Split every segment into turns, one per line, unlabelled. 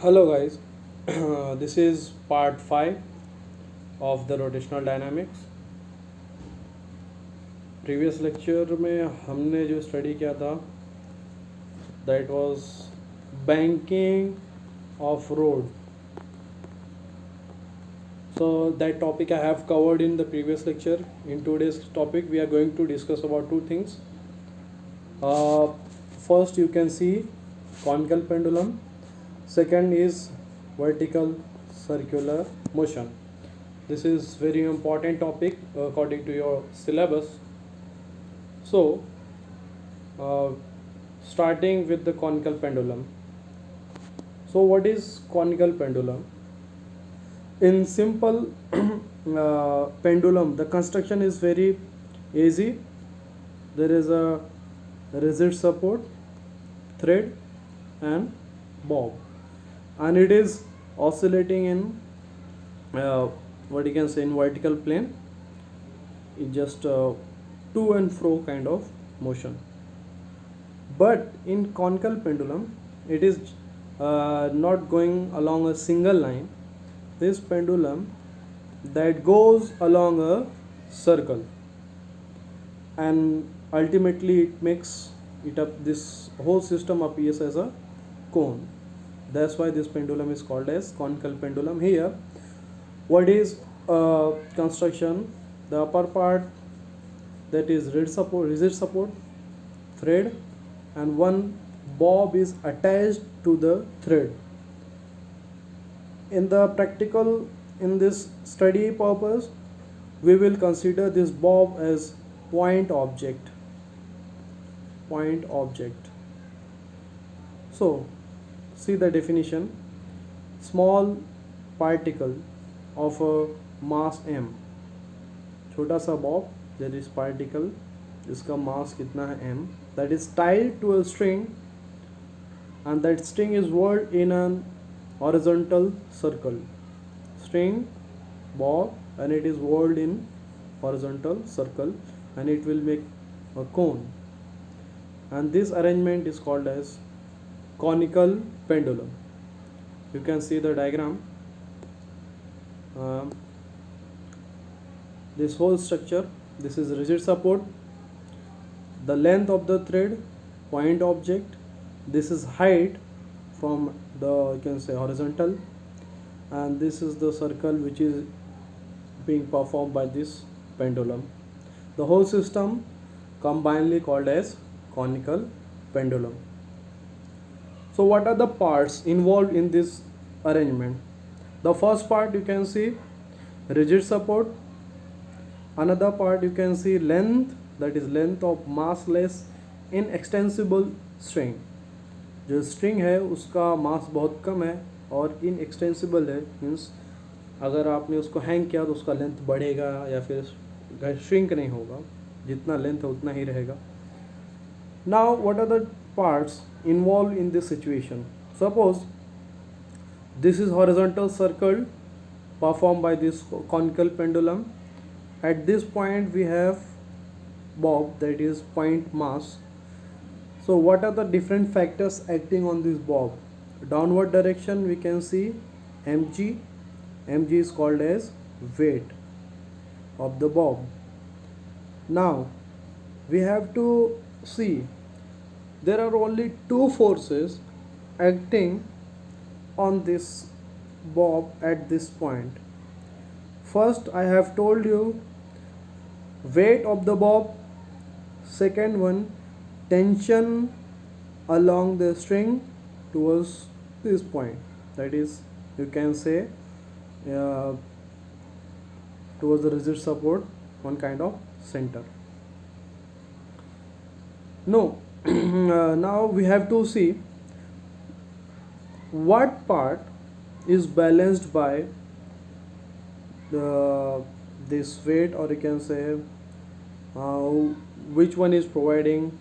Hello guys, this is part 5 of the rotational dynamics. Previous lecture में हमने जो study किया था that was banking of road. So that topic I have covered in the previous lecture. In today's topic we are going to discuss about two things. Uh, First you can see conical pendulum. Second is vertical circular motion. This is very important topic according to your syllabus. So, uh, starting with the conical pendulum. So, what is conical pendulum? In simple pendulum, the construction is very easy. There is a rigid support, thread, and bob, and it is oscillating in what you can say in vertical plane. It just to and fro kind of motion. But in conical pendulum, it is not going along a single line. This pendulum that goes along a circle, and ultimately it makes it up. This whole system appears as a cone. That's why this pendulum is called as conical pendulum. Here, what is construction? The upper part, that is rigid support, thread, and one bob is attached to the thread. In the practical, in this study purpose, we will consider this bob as point object. Point object. So, see the definition. Small particle of a mass m. छोटा सा Bob, that is particle, जिसका मास कितना है m, that is tied to a string, and that string is whirled in an horizontal circle. String, bob, and it is whirled in horizontal circle, and it will make a cone. And this arrangement is called as conical pendulum. You can see the diagram. This whole structure, this is rigid support, the length of the thread, point object, this is height from the, you can say, horizontal, and this is the circle which is being performed by this pendulum. The whole system combinedly called as conical pendulum. So what are the parts involved in this arrangement? The first part you can see rigid support. Another part you can see length, that is length of massless inextensible string. जो string है उसका मास बहुत कम है और inextensible है, means अगर आपने उसको हैंग किया तो उसका लेंथ बढ़ेगा या फिर श्रिंक नहीं होगा, जितना लेंथ है उतना ही रहेगा. Now what are the parts involve in this situation? Suppose this is horizontal circle performed by this conical pendulum. At this point we have bob, that is point mass. So what are the different factors acting on this bob? Downward direction we can see mg. Mg is called as weight of the bob. Now we have to see there are only two forces acting on this bob at this point. First I have told you weight of the bob. Second one, tension along the string towards this point, that is, you can say towards the rigid support, one kind of center. No, now we have to see what part is balanced by this weight, or you can say which one is providing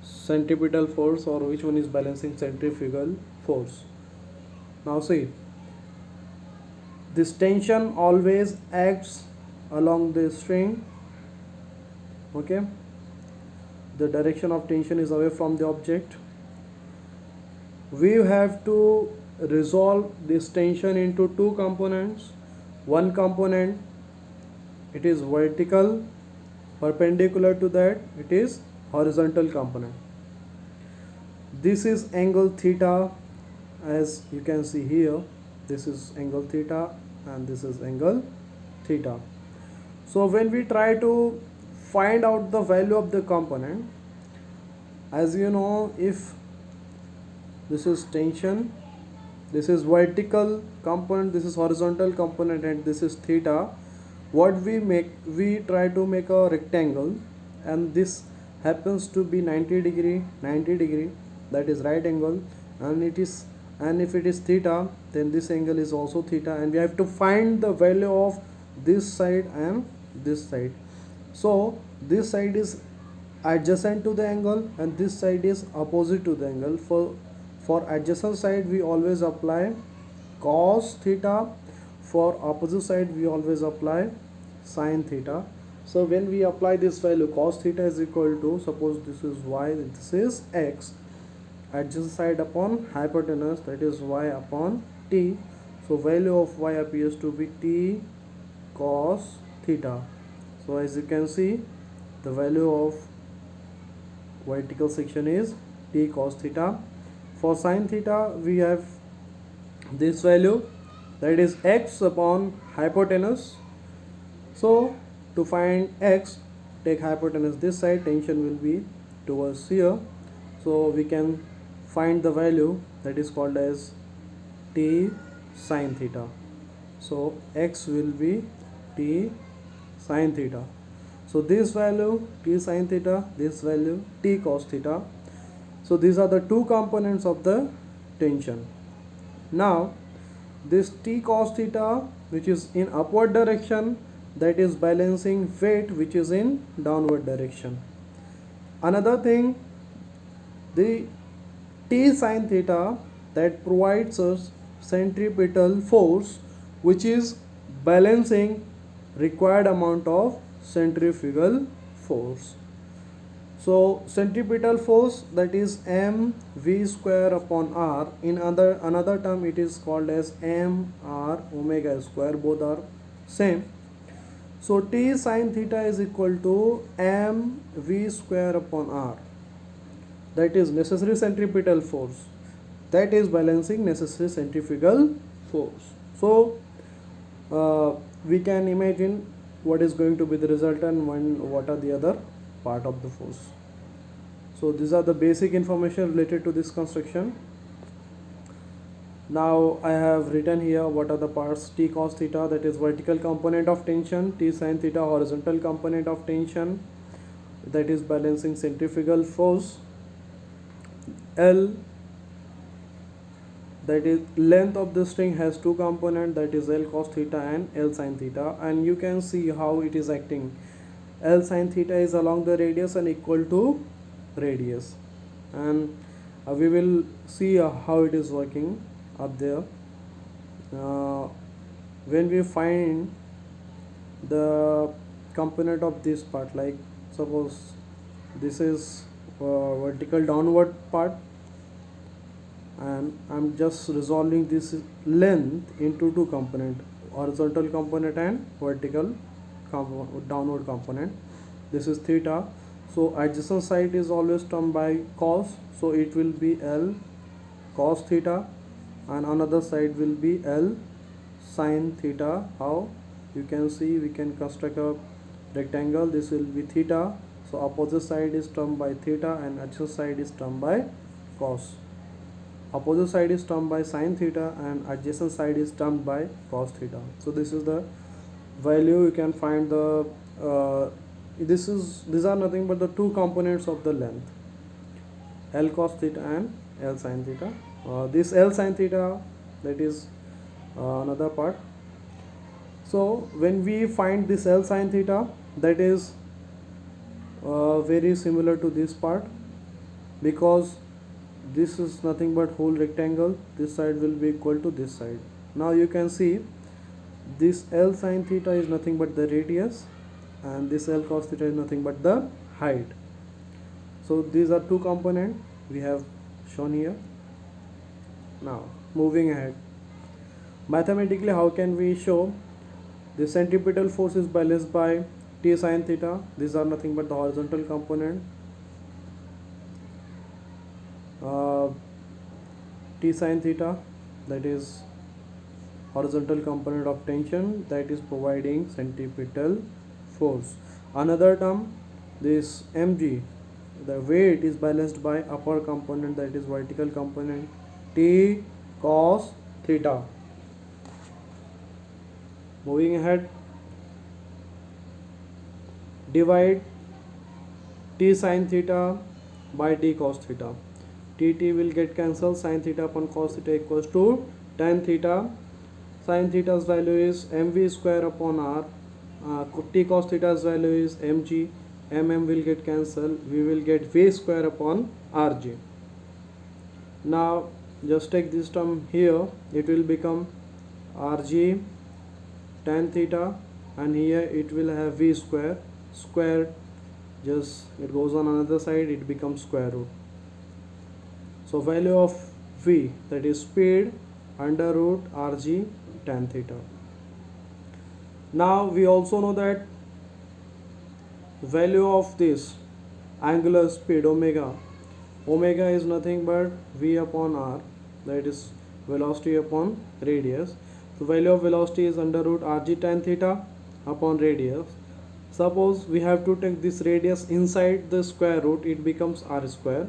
centripetal force or which one is balancing centrifugal force. Now see, this tension always acts along the string. Okay, the direction of tension is away from the object. We have to resolve this tension into two components. One component, it is vertical, perpendicular to that it is horizontal component. This is angle theta, as you can see here. This is angle theta and this is angle theta. So when we try to find out the value of the component, as you know, if this is tension, this is vertical component, this is horizontal component, and this is theta, what we try to make a rectangle, and this happens to be 90 degree, that is right angle, and if it is theta, then this angle is also theta, and we have to find the value of this side and this side. So this side is adjacent to the angle and this side is opposite to the angle. For adjacent side we always apply cos theta, for opposite side we always apply sin theta. So when we apply this value, cos theta is equal to, suppose this is y, this is x, adjacent side upon hypotenuse, that is y upon t. So value of y appears to be t cos theta. So as you can see, the value of vertical section is t cos theta. For sin theta we have this value, that is x upon hypotenuse. So to find x, take hypotenuse this side, tension will be towards here, so we can find the value that is called as t sin theta. So x will be t sin theta. So this value t sin theta, this value t cos theta. So these are the two components of the tension. Now this t cos theta, which is in upward direction, that is balancing weight which is in downward direction. Another thing, the t sin theta, that provides us centripetal force which is balancing required amount of centrifugal force. So centripetal force, that is mv square upon r, in another term it is called as mr omega square, both are same. So t sin theta is equal to mv square upon r, that is necessary centripetal force, that is balancing necessary centrifugal force. So we can imagine what is going to be the resultant and what are the other part of the force. So these are the basic information related to this construction. Now I have written here what are the parts: t cos theta, that is vertical component of tension; t sin theta, horizontal component of tension, that is balancing centrifugal force; L, that is length of the string, has two components, that is L cos theta and L sin theta, and you can see how it is acting. L sin theta is along the radius and equal to radius, and we will see how it is working up there. When we find the component of this part, like suppose this is vertical downward part, and I'm just resolving this length into two components, horizontal component and vertical downward component. This is theta, so adjacent side is always termed by cos, so it will be L cos theta, and another side will be L sin theta. How? You can see, we can construct a rectangle, this will be theta, so opposite side is termed by theta and adjacent side is termed by cos. Opposite side is termed by sin theta and adjacent side is termed by cos theta. So this is the value. You can find the these are nothing but the two components of the length, L cos theta and L sin theta. This L sin theta, that is another part. So when we find this L sin theta, that is very similar to this part, because this is nothing but whole rectangle, this side will be equal to this side. Now you can see this L sin theta is nothing but the radius, and this L cos theta is nothing but the height. So these are two components we have shown here. Now moving ahead. Mathematically, how can we show the centripetal force is balanced by T sine theta? These are nothing but the horizontal component. T sine theta, that is horizontal component of tension, that is providing centripetal force. Another term, this mg, the weight is balanced by upper component, that is vertical component, T cos theta. Moving ahead, divide T sine theta by T cos theta. T will get cancelled, sine theta upon cos theta equals to tan theta. Sine theta's value is mv square upon r. T cos theta's value is mg. Will get cancelled. We will get v square upon rg. Now just take this term here. It will become rg tan theta, and here it will have v square. Square, just it goes on another side, it becomes square root. So value of v, that is speed, under root rg tan theta. Now we also know that value of this angular speed omega is nothing but v upon r, that is velocity upon radius. So value of velocity is under root rg tan theta upon radius. Suppose we have to take this radius inside the square root, it becomes r square.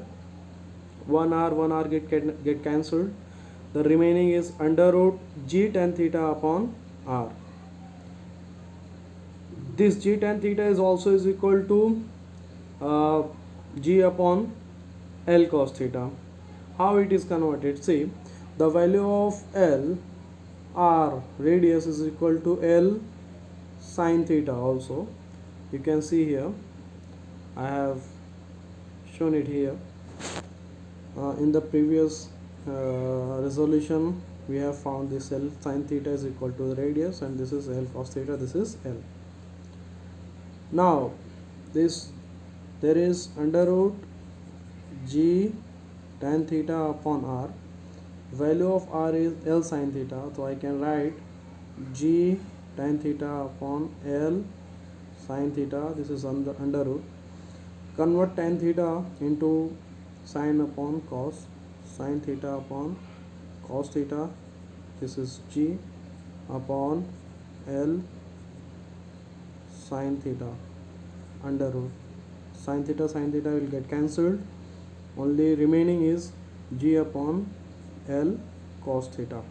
1r get cancelled. The remaining is under root g tan theta upon r. This g tan theta is also is equal to g upon L cos theta. How it is converted? See, the value of L, r radius, is equal to L sine theta. Also you can see here, I have shown it here. In the previous resolution we have found this L sine theta is equal to the radius, and this is L cos theta, this is L. Now there is under root g tan theta upon r. Value of r is L sine theta, so I can write g tan theta upon L sine theta, this is under root. Convert tan theta into sine upon cos, sine theta upon cos theta, this is g upon L sine theta under root. Sine theta will get cancelled, only remaining is g upon L cos theta.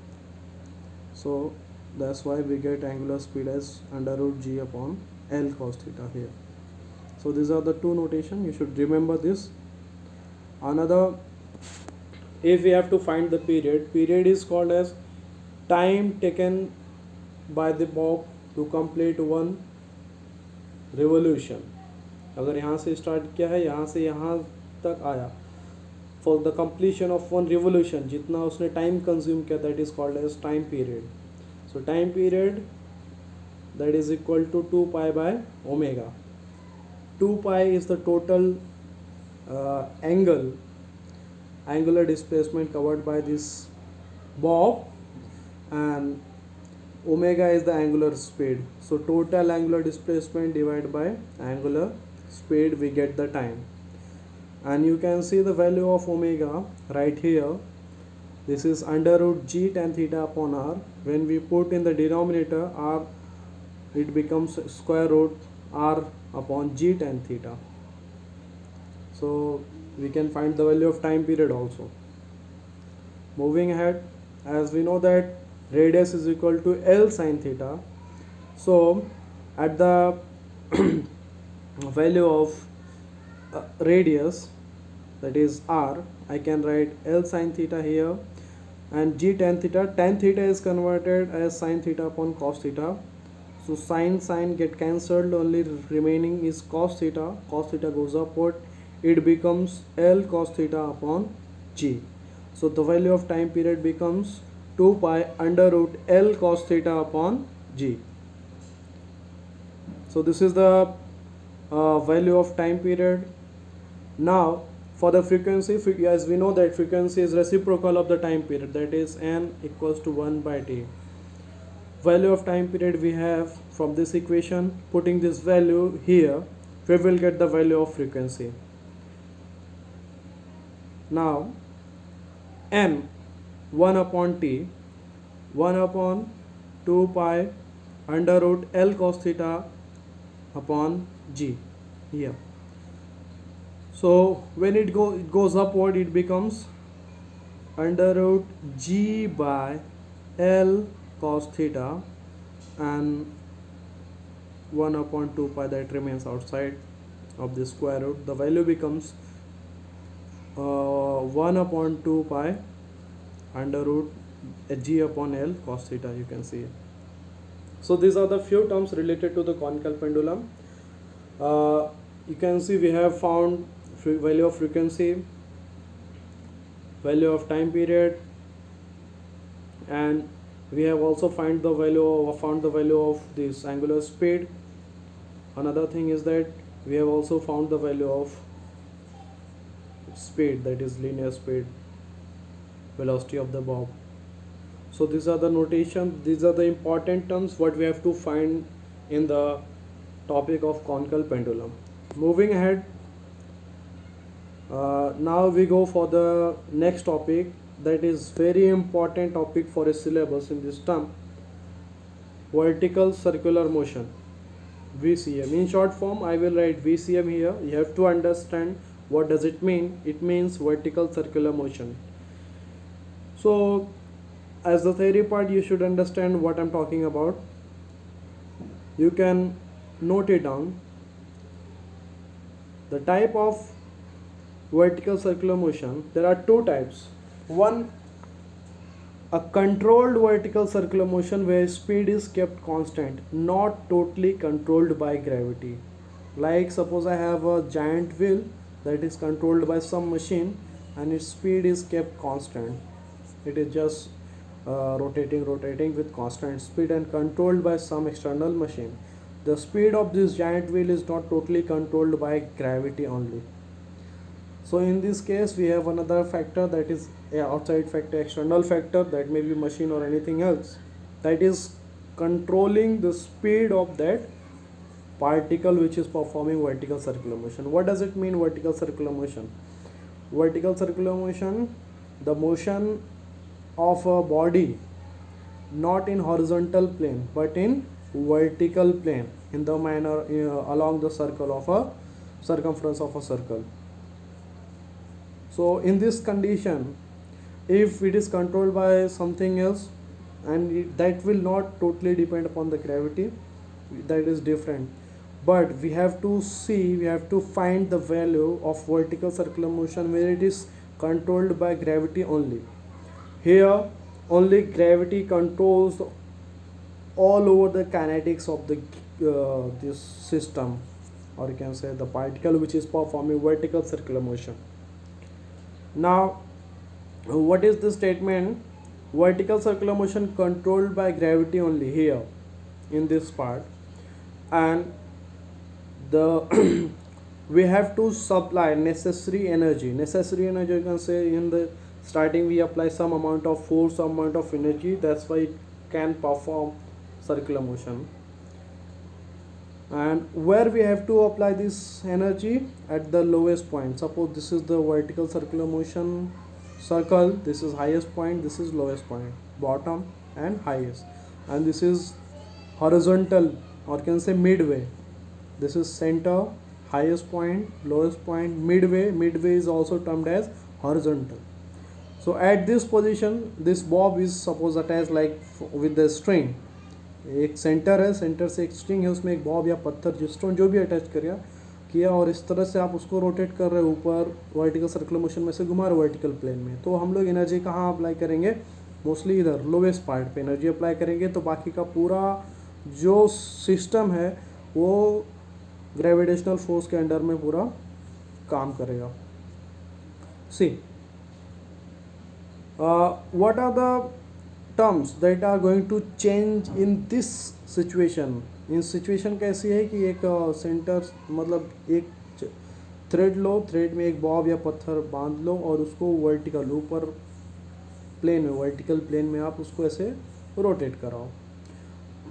So that's why we get angular speed as under root g upon L cos theta here. So these are the two notation, you should remember this. Another, if we have to find the period is called as time taken by the bob to complete one revolution. अगर यहाँ से start किया है, यहाँ से यहाँ तक आया, for the completion of one revolution, जितना उसने टाइम कंज्यूम किया, that is called as time period. So time period, that is equal to 2 pi by omega. 2 pi is the total angular displacement covered by this bob, and omega is the angular speed. So total angular displacement divided by angular speed, we get the time. And you can see the value of omega right here. This is under root g tan theta upon r. When we put in the denominator r, it becomes square root r upon g tan theta. So we can find the value of time period also. Moving ahead, as we know that radius is equal to L sine theta, so at the value of radius, that is r, I can write L sine theta here, and g tan theta. Tan theta is converted as sine theta upon cos theta. So sine get cancelled, only remaining is cos theta. Cos theta goes upward, it becomes L cos theta upon g. So the value of time period becomes 2 pi under root L cos theta upon g. So this is the value of time period. Now For the frequency, as we know that frequency is reciprocal of the time period, that is n equals to 1 by t. Value of time period we have from this equation. Putting this value here, we will get the value of frequency. Now n 1 upon t, 1 upon 2 pi under root L cos theta upon g here. So when it goes upward, it becomes under root g by L cos theta, and 1 upon 2 pi that remains outside of the square root. The value becomes 1 upon 2 pi under root g upon L cos theta, you can see it. So these are the few terms related to the conical pendulum. You can see we have found value of frequency, value of time period, and we have also found the value of this angular speed. Another thing is that we have also found the value of speed, that is linear speed, velocity of the bob. So these are the notation, these are the important terms what we have to find in the topic of conical pendulum. Moving ahead, now we go for the next topic, that is very important topic for a syllabus in this term, vertical circular motion, VCM. In short form, I will write VCM here. You have to understand what does it mean. It means vertical circular motion. So as the theory part, you should understand what I'm talking about. You can note it down. The type of vertical circular motion, there are two types. One, a controlled vertical circular motion where speed is kept constant, not totally controlled by gravity. Like suppose I have a giant wheel that is controlled by some machine and its speed is kept constant. It is just rotating with constant speed and controlled by some external machine. The speed of this giant wheel is not totally controlled by gravity only. So in this case we have another factor, that is outside factor, external factor, that may be machine or anything else, that is controlling the speed of that particle which is performing vertical circular motion. What does it mean, vertical circular motion? Vertical circular motion, the motion of a body not in horizontal plane but in vertical plane, in the manner along the circle of a circumference of a circle. So in this condition, if it is controlled by something else, and that will not totally depend upon the gravity, that is different. But we have to see, we have to find the value of vertical circular motion where it is controlled by gravity only. Here only gravity controls all over the kinetics of the this system, or you can say the particle which is performing vertical circular motion. Now what is the statement? Vertical circular motion controlled by gravity only, here in this part, and the we have to supply necessary energy. You can say in the starting we apply some amount of force, some amount of energy, that's why it can perform circular motion. And where we have to apply this energy? At the lowest point. Suppose this is the vertical circular motion circle, this is highest point, this is lowest point, bottom and highest, and this is horizontal, or can say midway. This is center, highest point, lowest point, midway is also termed as horizontal. So at this position, this bob is suppose attached like with the string. एक centre है, centre से एक string है, उसमें एक Bob या पत्थर जो स्टोन जो भी अटैच किया और इस तरह से आप उसको रोटेट कर रहे हो ऊपर वर्टिकल सर्कुलर मोशन में से घुमा रहे वर्टिकल प्लेन में. तो हम लोग एनर्जी कहाँ अप्लाई करेंगे? मोस्टली इधर लोवेस्ट पार्ट पे एनर्जी अप्लाई करेंगे. तो बाकी का पूरा जो सिस्टम है वो ग्रेविटेशनल फोर्स के अंडर में पूरा काम करेगा. See what are the terms that are going to change in this situation. इन सिचुएशन कैसी है कि एक सेंटर मतलब एक थ्रेड लो, थ्रेड में एक बॉब या पत्थर बांध लो और उसको वर्टिकल ऊपर प्लेन में, वर्टिकल प्लेन में आप उसको ऐसे रोटेट कराओ।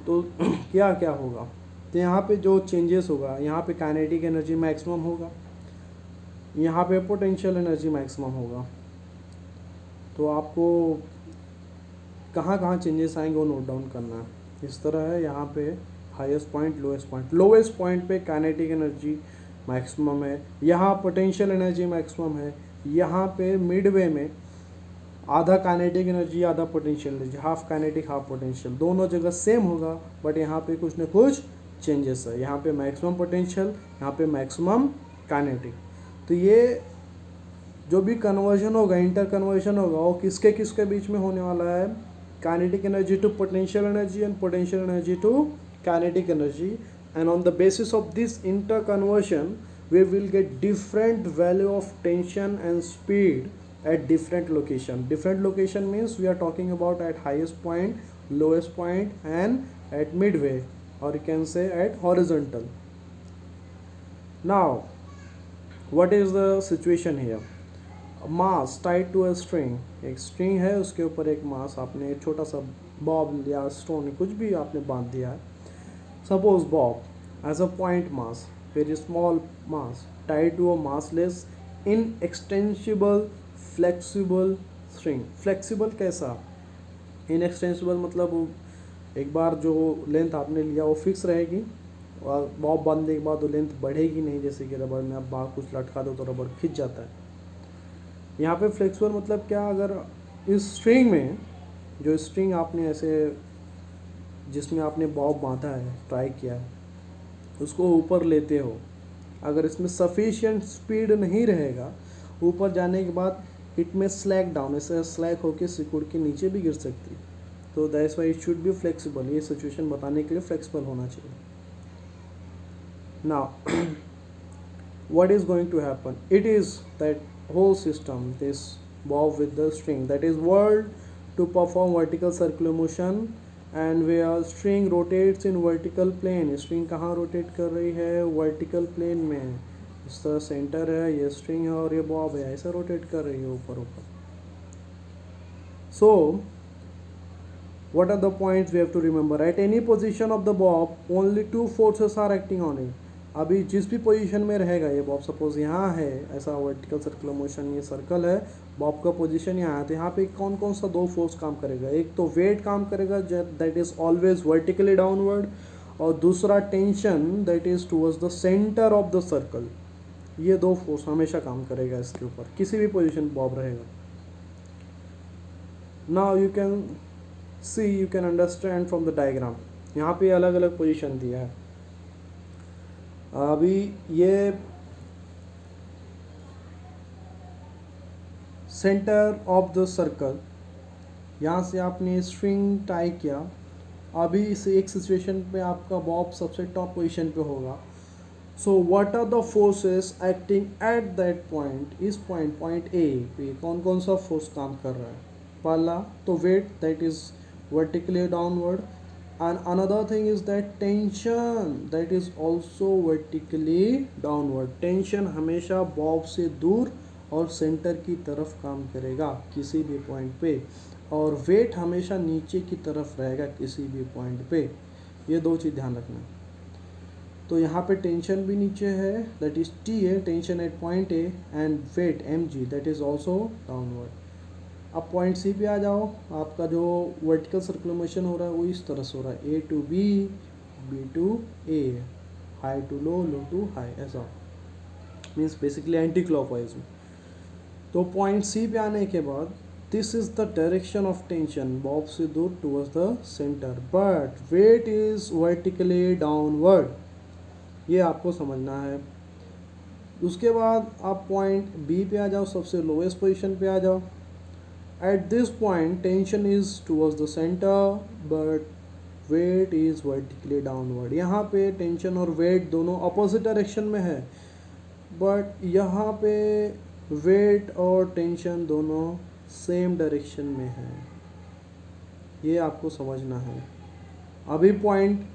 तो क्या क्या होगा, तो यहाँ पे जो चेंजेस होगा, यहाँ पे काइनेटिक एनर्जी मैक्सिमम होगा, यहाँ पे पोटेंशियल एनर्जी मैक्सिमम होगा। तो आपको कहाँ कहाँ चेंजेस आएंगे वो नोट डाउन करना है। इस तरह है, यहाँ पे highest point, lowest point. Lowest point पे काइनेटिक एनर्जी मैक्सिमम है, यहाँ पोटेंशियल एनर्जी मैक्सिमम है, यहाँ पे मिडवे में आधा काइनेटिक एनर्जी आधा potential energy, half kinetic half potential, दोनों जगह सेम होगा, बट यहाँ पे कुछ न कुछ चेंजेस है। यहाँ पे मैक्सिमम पोटेंशियल, यहाँ पे मैक्सिमम काइनेटिक। तो ये जो भी कन्वर्जन होगा, इंटर कन्वर्जन होगा, वो किसके किसके बीच में होने वाला है, kinetic energy to potential energy and potential energy to kinetic energy. And on the basis of this interconversion we will get different value of tension and speed at different location. Different location means we are talking about at highest point, lowest point and at midway, or you can say at horizontal. Now what is the situation here? Mass tied to a string, एक string है उसके ऊपर एक मास, आपने छोटा सा Bob या stone कुछ भी आपने बांध दिया है, suppose bob as a point mass, very small mass tied to a massless inextensible flexible string. Flexible कैसा, इनएक्सटेंसिबल मतलब एक बार जो लेंथ आपने लिया वो फिक्स रहेगी, और बॉब बांधने के बाद वो लेंथ बढ़ेगी नहीं, जैसे कि रबड़ में आप बाहर कुछ लटका दो तो रबड़ खिंच जाता है। यहाँ पे फ्लेक्सिबल मतलब क्या, अगर इस स्ट्रिंग में, जो स्ट्रिंग आपने ऐसे जिसमें आपने बॉब बांधा है, ट्राई किया है, उसको ऊपर लेते हो, अगर इसमें सफिशिएंट स्पीड नहीं रहेगा, ऊपर जाने के बाद इट में स्लैक डाउन, ऐसे स्लैक होकर सिकुड़ के नीचे भी गिर सकती है। तो that's why it should be flexible. ये सिचुएशन बताने के लिए फ्लेक्सिबल होना चाहिए। Now what is going to happen, it is that whole system, this bob with the string, that is whirled to perform vertical circular motion, and where string rotates in vertical plane, string कहाँ rotate कर रही है, vertical plane में, इस तरह centre है, ये string है और ये bob है, ऐसा rotate कर रही है ऊपर ऊपर। So what are the points we have to remember, at any position of the bob only two forces are acting on it। अभी जिस भी पोजीशन में रहेगा ये बॉब, सपोज यहाँ है ऐसा वर्टिकल सर्कुलर मोशन, ये सर्कल है, बॉब का पोजीशन यहाँ है, तो यहाँ पे कौन कौन सा दो फोर्स काम करेगा, एक तो वेट काम करेगा that is always vertically downward, और दूसरा tension that is towards the centre of the circle. ये दो फोर्स हमेशा काम करेगा इसके ऊपर, किसी भी पोजिशन बॉब रहेगा। Now you can see, you can understand from the diagram, यहाँ पे अलग अलग पोजिशन दिया है। अभी ये सेंटर ऑफ द सर्कल, यहाँ से आपने स्ट्रिंग टाई किया, अभी इस एक सिचुएशन पे आपका बॉब सबसे टॉप पोजीशन पे होगा। So what are the forces acting at that point, इस पॉइंट ए पे कौन कौन सा फोर्स काम कर रहा है, पहला तो weight that is vertically downward, and another thing is that tension that is also vertically downward। Tension हमेशा बॉब से दूर और सेंटर की तरफ काम करेगा किसी भी पॉइंट पे, और वेट हमेशा नीचे की तरफ रहेगा किसी भी पॉइंट पे। ये दो चीज़ ध्यान रखना। तो यहाँ पे टेंशन भी नीचे है, दैट इज टी है, tension at point A, and weight M G that is also downward. अब पॉइंट सी पे आ जाओ, आपका जो वर्टिकल सर्कुलर मोशन हो रहा है वो इस तरह से हो रहा है, A to B, B to A, high to low, low to high, ऐसा मीन्स बेसिकली एंटी क्लॉकवाइज में। तो पॉइंट सी पे आने के बाद this is the direction of tension, bob से दूर towards the centre, but weight is vertically downward, ये आपको समझना है। उसके बाद आप पॉइंट बी पे आ जाओ, सबसे लोएस्ट पोजिशन पे आ जाओ। At this point tension is towards the center but weight is vertically downward। यहाँ पे टेंशन और वेट दोनों अपोजिट डायरेक्शन में है, बट यहाँ पे वेट और टेंशन दोनों सेम डायरेक्शन में है, ये आपको समझना है। अभी पॉइंट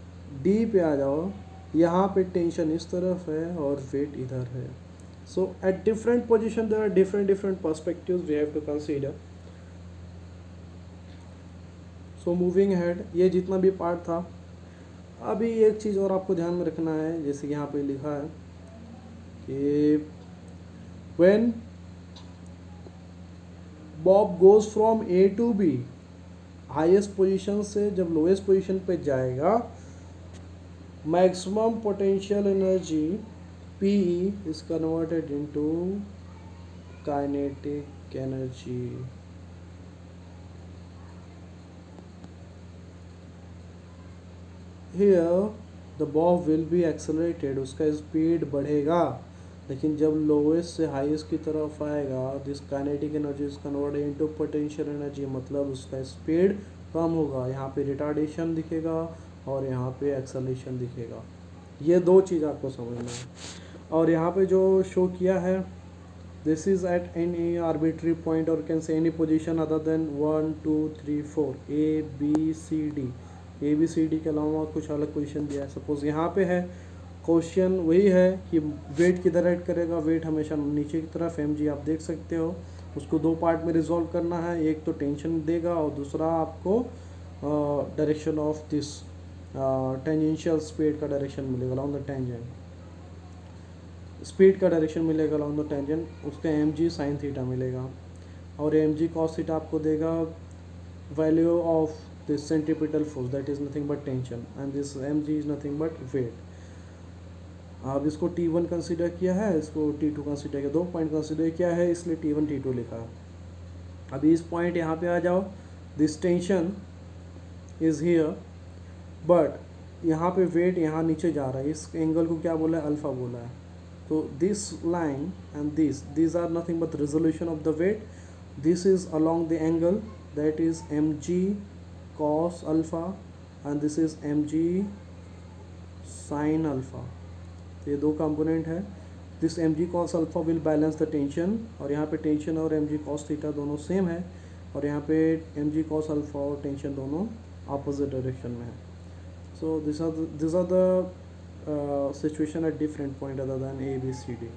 डी पे आ जाओ, यहाँ पे टेंशन इस तरफ है और वेट इधर है, So at different position there are different perspectives we have to consider. So moving ahead, ये जितना भी पार्ट था, अभी एक चीज़ और आपको ध्यान में रखना है, जैसे कि यहाँ पे लिखा है कि when Bob goes from A to B, highest position से जब लोएस्ट पोजीशन पे जाएगा, maximum potential energy PE is converted into kinetic energy. Here the bob will be accelerated, उसका स्पीड बढ़ेगा, लेकिन जब लोएस्ट से हाईएस्ट की तरफ आएगा, this kinetic energy is converted into potential energy, मतलब उसका स्पीड कम होगा। यहाँ पे रिटार्डेशन दिखेगा और यहाँ पे एक्सेलरेशन दिखेगा। ये दो चीज़ आपको समझना है। और यहाँ पे जो शो किया है, this is at any arbitrary point और can say any position other than 1 2 3 4 ABCD। ABCD के अलावा कुछ अलग पोजीशन दिया है। सपोज यहाँ पे है, क्वेश्चन वही है कि वेट किधर ऐड करेगा, वेट हमेशा नीचे की तरफ, mg आप देख सकते हो। उसको दो पार्ट में रिजॉल्व करना है, एक तो टेंशन देगा और दूसरा आपको direction of this tangential speed का डायरेक्शन मिलेगा अलोंग द टेंजेंट, स्पीड का डायरेक्शन मिलेगा अलोंग द टेंजेंट, उसका mg sin थीटा मिलेगा। और mg cos थीटा आपको देगा value of this centripetal force, that is nothing but tension, and this mg is nothing but weight. अब इसको T1 consider किया है, इसको T2 कंसीडर किया, दो पॉइंट कंसीडर किया है, इसलिए T1 T2 लिखा है। अभी इस पॉइंट यहाँ पे आ जाओ, this tension is here, but यहाँ पे वेट यहाँ नीचे जा रहा है, इस एंगल को क्या बोला है, अल्फा बोला है। तो this line and this are nothing but resolution of the weight, this is along the angle that is mg cos alpha and this is mg sin alpha. ये दो कंपोनेंट है। This mg cos alpha will balance the tension, और यहाँ पे tension और mg cos theta दोनों same है, और यहाँ पे mg cos अल्फा और टेंशन दोनों ऑपोजिट डायरेक्शन में है। So this are the situation at different point other than A B C D.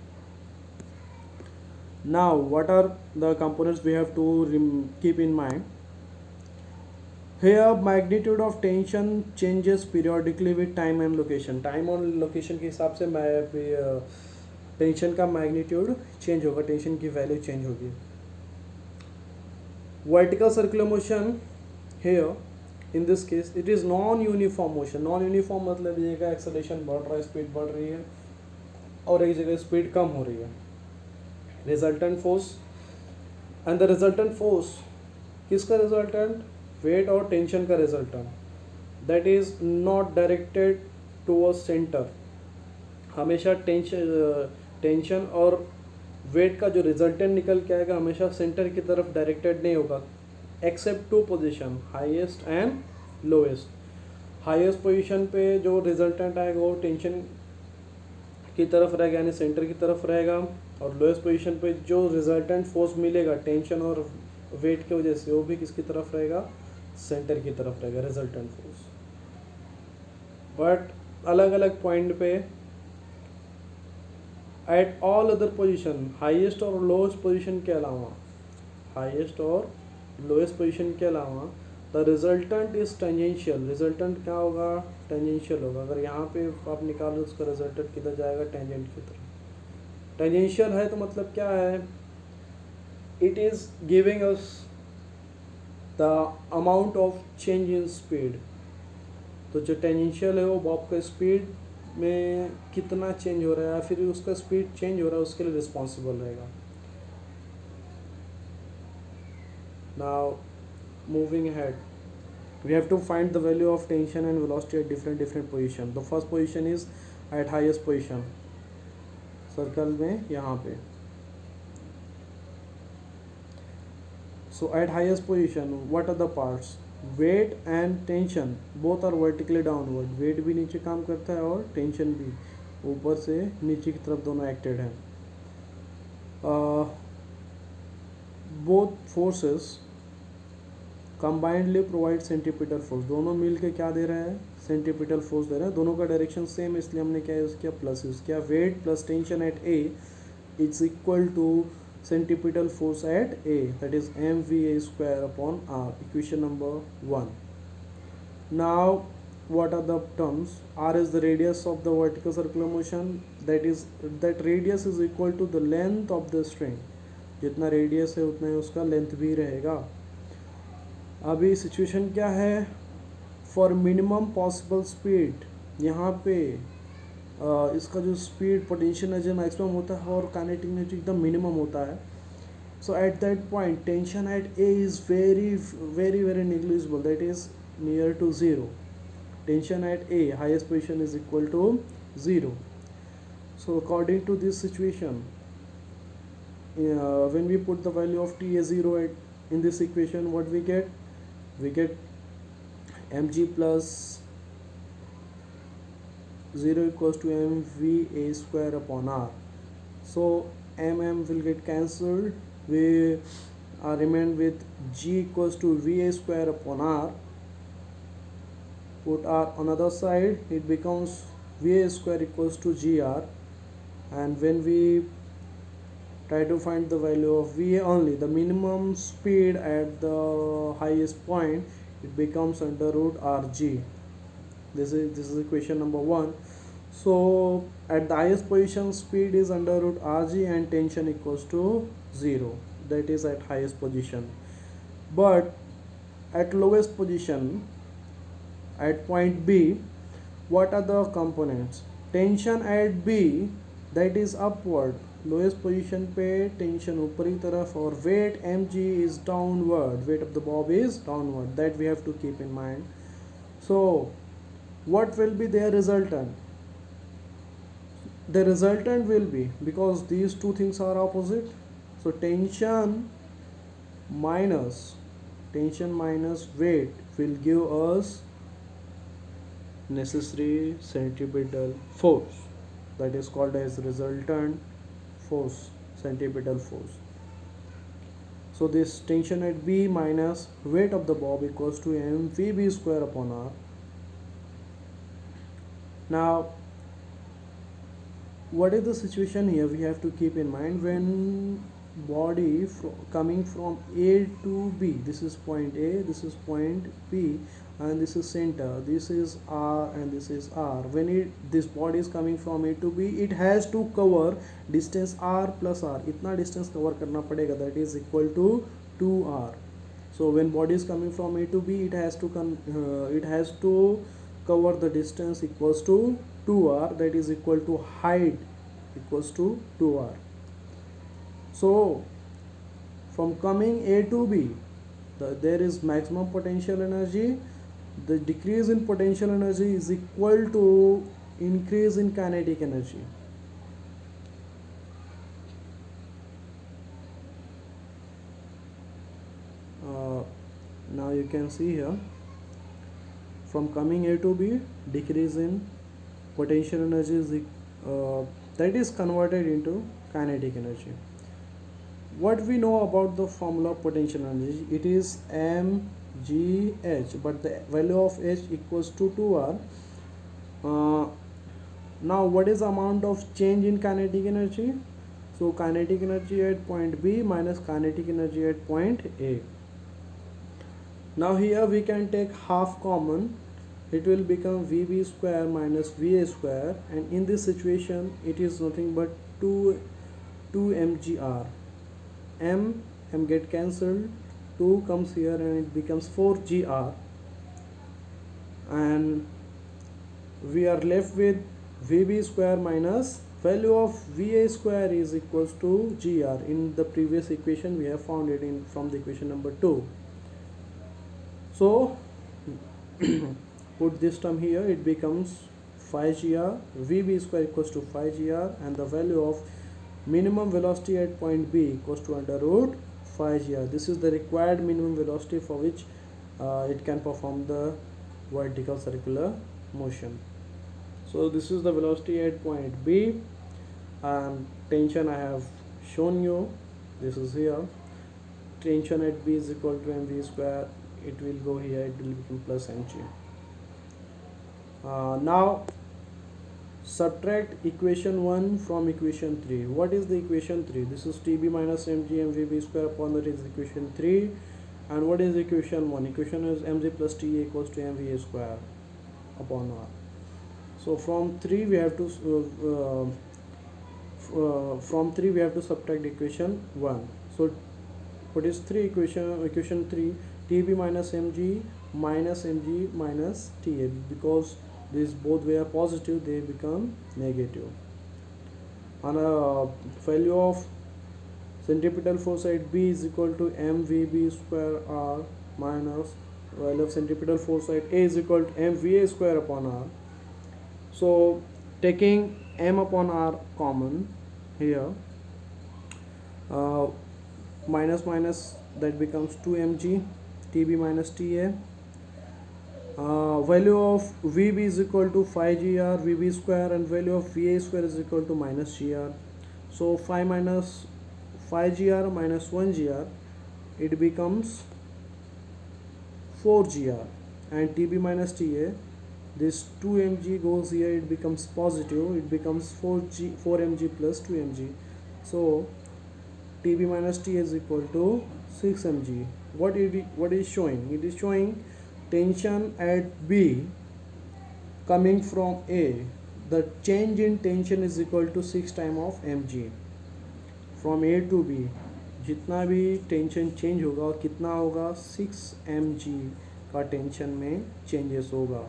Now what are the components we have to keep in mind? Here magnitude of tension changes periodically with time and location. Time और location के हिसाब से tension का magnitude change होगा, tension की value change होगी। Vertical circular motion here in this case it is non uniform motion. non uniform मतलब ये का एक्सेलरेशन बढ़ रहा है, स्पीड बढ़ रही है, और एक जगह स्पीड कम हो रही है। Resultant force, and the resultant force किसका रिजल्टेंट, वेट और टेंशन का resultant, that is not directed towards centre. हमेशा टेंशन और वेट का जो रिजल्टेंट निकल के आएगा हमेशा सेंटर की तरफ डायरेक्टेड नहीं होगा, except two position, highest and lowest. Highest position पे जो रिजल्टेंट आएगा वो टेंशन की तरफ रहेगा, यानी सेंटर की तरफ रहेगा, और लोएस्ट पोजीशन पे जो रिजल्टेंट फोर्स मिलेगा टेंशन और वेट की वजह से वो भी किसकी तरफ रहेगा, सेंटर की तरफ रहेगा, रिजल्टेंट फोर्स। बट अलग अलग पॉइंट पे at all other position, highest और लोएस्ट पोजीशन के अलावा, हाईएस्ट और लोएस्ट पोजीशन के अलावा the resultant is tangential. Resultant क्या होगा, टेंजेंशियल होगा। अगर यहाँ पे आप निकालो उसका रिजल्टेंट किधर जाएगा, टेंजेंट की तरफ। टेंजेंशियल है तो मतलब क्या है, it is giving us the amount of change in speed. तो जो टेंजेंशियल है वो बॉब का स्पीड में कितना चेंज हो रहा है, फिर उसका स्पीड चेंज हो रहा है, उसके लिए रिस्पॉन्सिबल रहेगा। Now moving ahead, we have to find the value of tension and velocity at different position. The first position is at highest position, circle में यहाँ पे। So at highest position what are the parts, weight and tension both are vertically downward. weight भी नीचे काम करता है और tension भी ऊपर से नीचे की तरफ दोनों एक्टेड हैं। both forces combinedly provide centripetal force। दोनों मिल के क्या दे रहा है, सेंट्रीपिटल फोर्स दे रहा है। दोनों का डायरेक्शन सेम है, इसलिए हमने क्या यूज़ किया, प्लस यूज़ किया। Weight plus tension eight A is equal to centripetal force at A, that is mva square upon r, equation number 1. Now what are the terms? R is the radius of the vertical circular motion, that radius is equal to the length of the string. जितना radius है उतना ही उसका length भी रहेगा. अभी situation क्या है? For minimum possible speed, यहाँ पे इसका जो स्पीड पोटेंशियल एनर्जी मैक्सिमम होता है और काइनेटिक एनर्जी एकदम मिनिमम होता है. So at that point tension at A is very negligible, that is near to 0. Tension at A, highest position, is equal to 0. So according to this situation, when we put the value of T as 0 in this equation, what we get? We get mg plus 0 equals to mva square upon r. So will get cancelled. We remain with g equals to va square upon r. Put r on other side, it becomes va square equals to gr, and when we try to find the value of va only, the minimum speed at the highest point, it becomes under root rg. This is equation number 1. So at the highest position, speed is under root rg and tension equals to 0, that is at highest position. But at lowest position, at point B, what are the components? Tension at B, that is upward, lowest position पे tension ऊपरी तरफ, और weight mg is downward, weight of the bob is downward, that we have to keep in mind. So what will be their resultant? The resultant will be, because these two things are opposite, so tension minus weight will give us necessary centripetal force, that is called as resultant force, centripetal force. So this tension at B minus weight of the bob equals to mvb square upon r. Now what is the situation here? We have to keep in mind, when body coming from A to B, this is point A, this is point B, and this is center, this is R and this is R. When this body is coming from A to B, it has to cover distance R plus R. इतना distance cover करना पड़ेगा, that is equal to 2R. So when body is coming from A to B, it has to cover the distance equals to 2R, that is equal to height equals to 2R. So from coming A to B, there is maximum potential energy. The decrease in potential energy is equal to increase in kinetic energy. Now you can see here, from coming A to B, decrease in potential energy is that is converted into kinetic energy. What we know about the formula of potential energy? It is mgh, but the value of h equals to 2r. Now what is the amount of change in kinetic energy? So kinetic energy at point B minus kinetic energy at point A. Now here we can take half common, it will become vb square minus va square, and in this situation it is nothing but 2 mgr. m get cancelled, 2 comes here and it becomes 4gr, and we are left with vb square minus value of va square is equals to gr. In the previous equation we have found it from the equation number 2. So put this term here, it becomes 5gr, vb square equals to 5gr, and the value of minimum velocity at point B equals to under root 5gr. This is the required minimum velocity for which it can perform the vertical circular motion. So this is the velocity at point B, and tension I have shown you, this is here. Tension at B is equal to mv square, it will go here, it will become plus mg. Now subtract equation 1 from equation 3. What is the equation 3? This is TB minus mg mvb square upon that is equation 3. And what is equation 1? Equation is mg plus ta equals to mva square upon r. So from 3 we have to subtract equation 1. So what is 3? Equation 3, TB minus mg minus ta, because these both were positive, they become negative. And value of centripetal force at B is equal to mvb square r minus value of centripetal force at A is equal to mva square upon r. So taking m upon r common here, minus that becomes 2 mg TB minus ta. Value of Vb is equal to 5 gr Vb square, and value of Va square is equal to minus gr. So 5 minus 5 gr minus 1 gr, it becomes 4 gr, and Tb minus Ta, this 2 mg goes here, it becomes positive, it becomes 4 mg plus 2 mg. So Tb minus Ta is equal to 6 mg. What is showing? It is showing tension at B coming from A. The change in tension is equal to 6 times of mg. From A to B जितना भी tension change होगा कितना होगा, 6 mg का tension में changes होगा.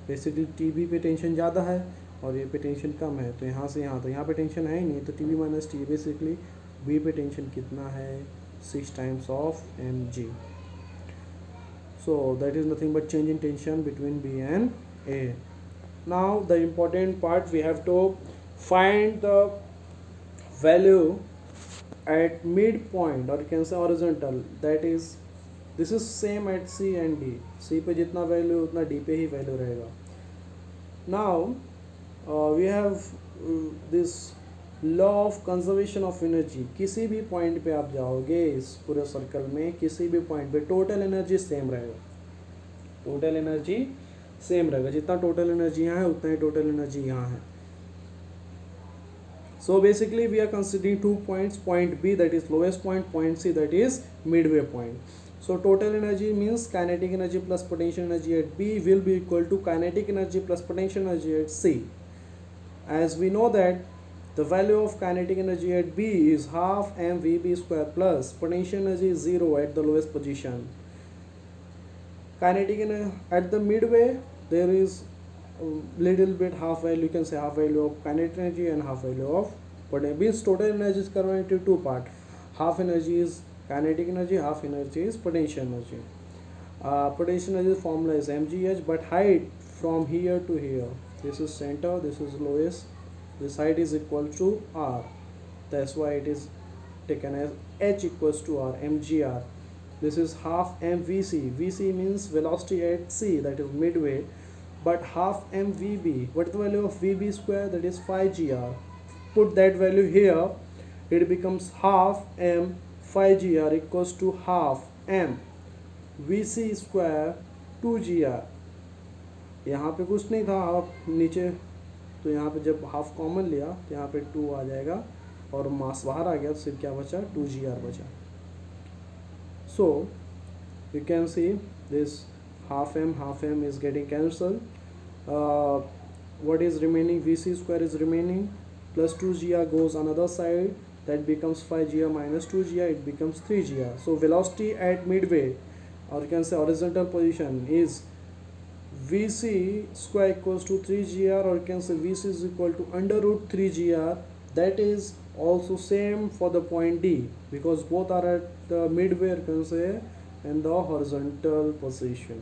Basically TB पे tension ज़्यादा है और ये पे टेंशन कम है, तो यहाँ से यहाँ, तो यहाँ पे टेंशन है ही नहीं, तो TB minus T, basically B पे टेंशन कितना है, 6 times of mg. So that is nothing but change in tension between B and A. Now the important part, we have to find the value at midpoint, or you can say horizontal, that is this is same at C and D. C पे जितना value उतना D पे ही value रहेगा. Now we have this law of conservation of energy. किसी भी point पे आप जाओगे इस पूरे सर्कल में, किसी भी पॉइंट पे टोटल एनर्जी सेम रहेगा. टोटल एनर्जी सेम रहेगा, जितना टोटल एनर्जी यहाँ है उतना ही टोटल एनर्जी यहाँ है. So basically we are considering 2 points, point B that is lowest point, point C that is midway point. So total energy means kinetic energy plus potential energy at B will be equal to kinetic energy plus potential energy at C. As we know that the value of kinetic energy at B is half mvb square plus potential energy is 0 at the lowest position. Kinetic energy at the midway, there is little bit half value, you can say half value of kinetic energy and half value of potential. Means total energy is converted into two part. Half energy is kinetic energy, half energy is potential energy. Potential energy formula is mgh, but height from here to here, this is center, this is lowest, this height is equal to r. That's why it is taken as h equals to r, mgr. This is half mvc. Vc means velocity at c, that is midway, but half mvb. What is the value of vb square? That is 5 gr. Put that value here, it becomes half m 5 gr equals to half m vc square 2 gr. यहाँ पे कुछ नहीं था, आप नीचे, तो यहाँ पे जब हाफ कॉमन लिया तो यहाँ पे 2 आ जाएगा और मास बाहर आ गया, तो सिर्फ क्या बचा, 2 gr बचा. So you can see this half m is getting cancelled. What is remaining? Vc square is remaining, plus 2 gr goes another side, that becomes 5 gr minus 2 gr, it becomes 3 gr. So velocity at midway, or you can say horizontal position, is Vc square equals to 3 gr, or you can say Vc is equal to under root 3 gr. That is also same for the point D, because both are at the midway, you can say, in the horizontal position.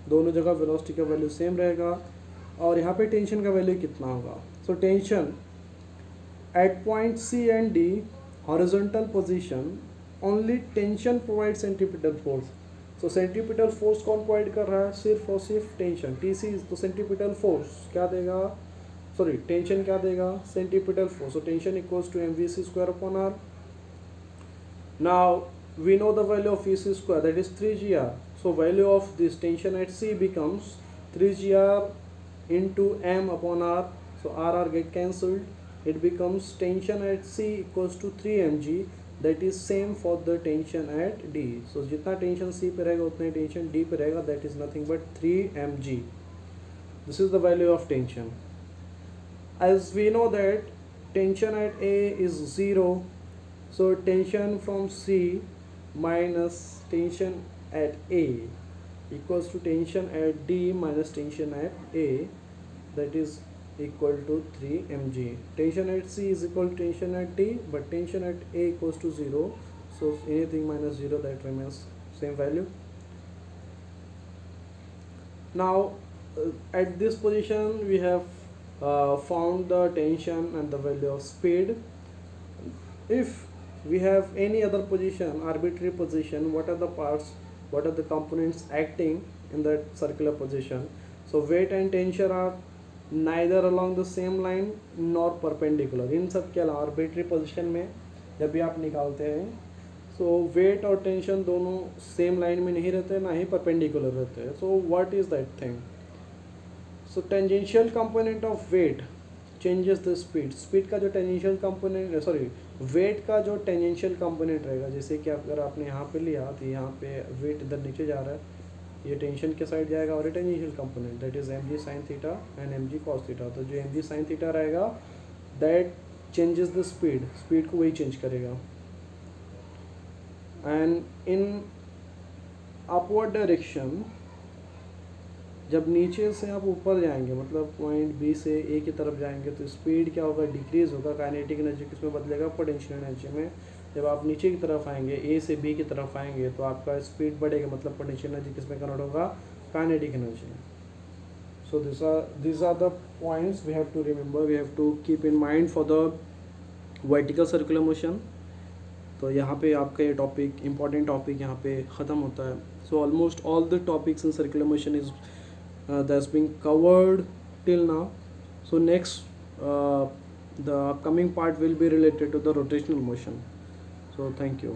दोनों जगह velocity का value same रहेगा. और यहाँ पे tension का value कितना होगा? So tension at point C and D horizontal position, only tension provide centripetal force. So centripetal force कौन प्रोवाइड कर रहा है? सिर्फ और सिर्फ टेंशन. टीसी, तो सेंट्रीपिटल फोर्स क्या देगा, सॉरी टेंशन क्या देगा? Centripetal force. So tension equals to mvc square upon r. Now we know the value of Vc square, that is 3 gr. So value of this tension at C becomes 3 gr into m upon r. So R get cancelled. It becomes tension at C equals to 3 mg. That is same for the tension at D. So जितना tension C पे रहेगा उतना ही tension D पे रहेगा. That is nothing but 3 mg. This is the value of tension. As we know that tension at A is 0, so tension from C minus tension at A equals to tension at D minus tension at A, that is equal to 3 mg. Tension at C is equal to tension at D, but tension at A equals to 0, so anything minus 0, that remains same value. Now at this position we have found the tension and the value of speed. If we have any other position, arbitrary position, what are the parts, what are the components acting in that circular position? So weight and tension are neither along the same line nor perpendicular. इन सब के अलावा arbitrary position में जब भी आप निकालते हैं, so weight और tension दोनों same line में नहीं रहते, ना ही perpendicular रहते हैं. So what is that thing? So tangential component of weight changes the speed. Speed का जो tangential component, sorry, weight का जो tangential component रहेगा, जैसे कि अगर आपने यहाँ पे लिया तो यहाँ पे weight इधर नीचे जा रहा है, ये टेंशन के साइड जाएगा, और ये tangential component that is mg sin theta and mg cos theta. तो जो mg sin theta रहेगा that changes the speed, speed को वही change करेगा. And in upward direction, जब नीचे से आप ऊपर जाएंगे, मतलब पॉइंट बी से ए की तरफ जाएंगे, तो स्पीड क्या होगा, डिक्रीज होगा. काइनेटिक एनर्जी किसमें बदलेगा, पोटेंशियल एनर्जी में. जब आप नीचे की तरफ आएंगे, ए से बी की तरफ आएंगे, तो आपका स्पीड बढ़ेगा, मतलब पोटेंशियल एनर्जी किसमें कन्वर्ट होगा, kinetic energy. So this are the points we have to remember, we have to keep in mind for the vertical circular motion. तो यहाँ पे आपका ये टॉपिक, इंपॉर्टेंट टॉपिक यहाँ पे ख़त्म होता है. So almost all the topics in circular motion is that's been covered till now. So next the upcoming part will be related to the rotational motion. So thank you.